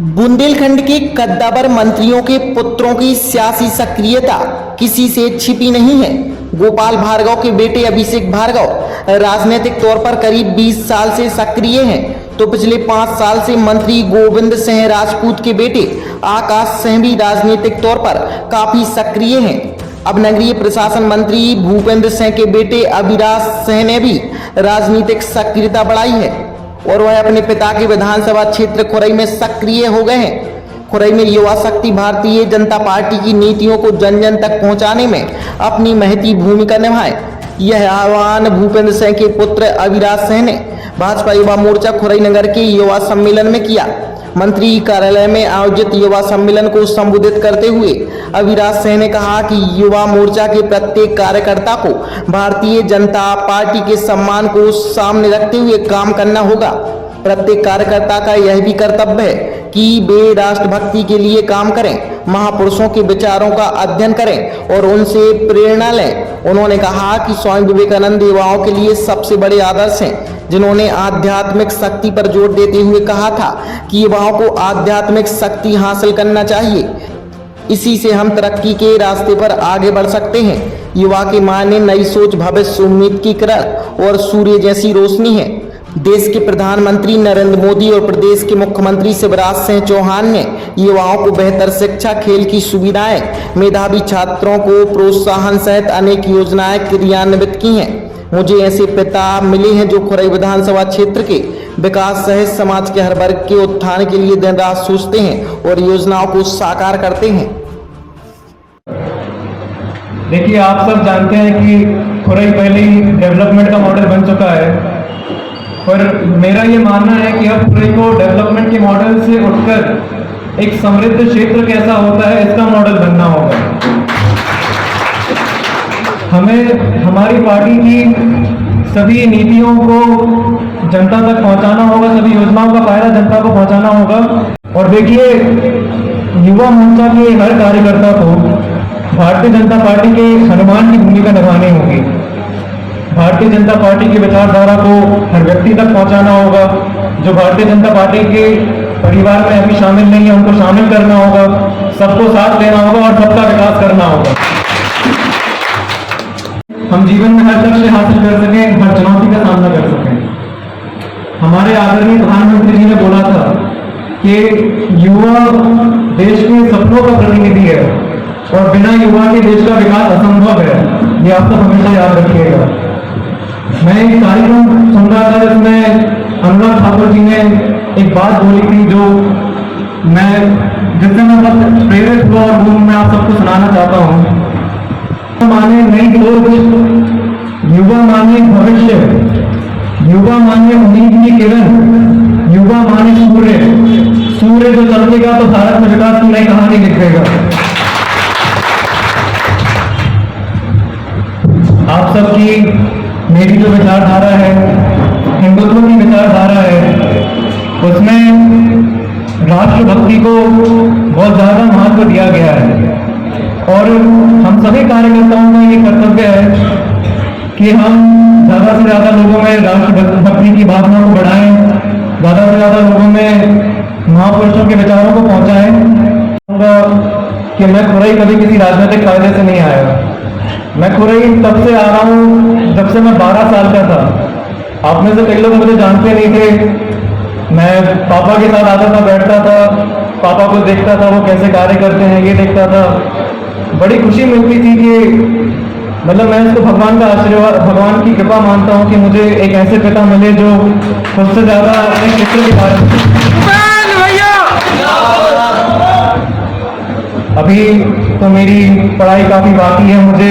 बुंदेलखंड के कद्दावर मंत्रियों के पुत्रों की सियासी सक्रियता किसी से छिपी नहीं है। गोपाल भार्गव के बेटे अभिषेक भार्गव राजनीतिक तौर पर करीब 20 साल से सक्रिय हैं, तो पिछले 5 साल से मंत्री गोविंद सिंह राजपूत के बेटे आकाश सिंह भी राजनीतिक तौर पर काफी सक्रिय हैं। अब नगरीय प्रशासन मंत्री भूपेंद्र सिंह के बेटे अविराज सिंह ने भी राजनीतिक सक्रियता बढ़ाई है और वह अपने पिता के विधानसभा क्षेत्र खुरई में सक्रिय हो गए हैं। खुरई में युवा शक्ति भारतीय जनता पार्टी की नीतियों को जन जन तक पहुंचाने में अपनी महती भूमिका निभाए। यह आह्वान भूपेंद्र सिंह के पुत्र अविराज सिंह ने भाजपा युवा मोर्चा खुरई नगर के युवा सम्मेलन में किया। मंत्री कार्यालय में आयोजित युवा सम्मेलन को संबोधित करते हुए अविराज सिंह ने कहा कि युवा मोर्चा के प्रत्येक कार्यकर्ता को भारतीय जनता पार्टी के सम्मान को सामने रखते हुए काम करना होगा। प्रत्येक कार्यकर्ता का यह भी कर्तव्य है कि वे राष्ट्रभक्ति के लिए काम करें, महापुरुषों के विचारों का अध्ययन करें और उनसे प्रेरणा लें। उन्होंने कहा कि स्वामी विवेकानंद युवाओं के लिए सबसे बड़े आदर्श हैं, जिन्होंने आध्यात्मिक शक्ति पर जोर देते हुए कहा था कि युवाओं को आध्यात्मिक शक्ति हासिल करना चाहिए, इसी से हम तरक्की के रास्ते पर आगे बढ़ सकते हैं। युवा के मायने नई सोच, भविष्य, उम्मीद की किरण और सूर्य जैसी रोशनी है। देश के प्रधानमंत्री नरेंद्र मोदी और प्रदेश के मुख्यमंत्री शिवराज सिंह चौहान ने युवाओं को बेहतर शिक्षा, खेल की सुविधाएं, मेधावी छात्रों को प्रोत्साहन सहित अनेक योजनाएं क्रियान्वित की हैं। मुझे ऐसे पिता मिले हैं जो खुरई विधानसभा क्षेत्र के विकास सहित समाज के हर वर्ग के उत्थान के लिए दिन रात सोचते हैं और योजनाओं को साकार करते हैं। देखिए, आप सब जानते हैं कि खुरई पहले ही डेवलपमेंट का मॉडल बन चुका है, पर मेरा ये मानना है कि अब खुरई को डेवलपमेंट के मॉडल से उठकर एक समृद्ध क्षेत्र कैसा होता है इसका मॉडल बनना होगा। हमें हमारी पार्टी की सभी नीतियों को जनता तक पहुंचाना होगा, सभी योजनाओं का फायदा जनता को पहुंचाना होगा। और देखिए, युवा मोर्चा के हर कार्यकर्ता को भारतीय जनता पार्टी के हनुमान की भूमिका निभानी होगी। भारतीय जनता पार्टी की विचारधारा को हर व्यक्ति तक पहुंचाना होगा। जो भारतीय जनता पार्टी के परिवार में अभी शामिल नहीं है उनको शामिल करना होगा, सबको साथ लेना होगा और सबका विकास करना होगा। हम जीवन में हर लक्ष्य हासिल कर सकें, हर चुनौती का सामना कर सकें। हमारे आदरणीय प्रधानमंत्री जी ने बोला था कि युवा देश के सपनों का प्रतिनिधि है और बिना युवा के देश का विकास असंभव है। ये आप सब हमेशा याद रखिएगा। मैं एक कार्यक्रम सुन रहा था जिसमें अनुराग ठाकुर जी ने एक बात बोली थी जिससे मैं बहुत प्रेरित हुआ और वो मैं आप सबको सुनाना चाहता हूँ। माने नई सोच, युवा माने भविष्य, युवा माने उम्मीद की किरण, युवा माने सूर्य। सूर्य जो चमकेगा तो भारत में विकास की नई कहानी लिखेगा। आप सबकी मेरी जो विचारधारा है, हिंदुत्व की विचारधारा है, उसमें राष्ट्रभक्ति को बहुत ज्यादा महत्व दिया गया है और हम सभी कार्यकर्ताओं का ये कर्तव्य है कि हम ज़्यादा से ज़्यादा लोगों में राष्ट्रभक्ति की भावना को बढ़ाएं, ज़्यादा से ज़्यादा लोगों में महापुरुषों के विचारों को पहुंचाएं। कि मैं खुरई कभी किसी राजनीतिक फायदे से नहीं आया। मैं खुरई तब से आ रहा हूँ जब से मैं 12 साल का था। आप में से कई लोग मुझे जानते नहीं थे। मैं पापा के साथ आता था, बैठता था, पापा को देखता था वो कैसे कार्य करते हैं, ये देखता था। बड़ी खुशी मिलती थी कि मतलब मैं इसको भगवान का आशीर्वाद, भगवान की कृपा मानता हूँ कि मुझे एक ऐसे पिता मिले जो खुद से ज़्यादा अपने क्षेत्र के बारे में। अभी तो मेरी पढ़ाई काफ़ी बाकी है। मुझे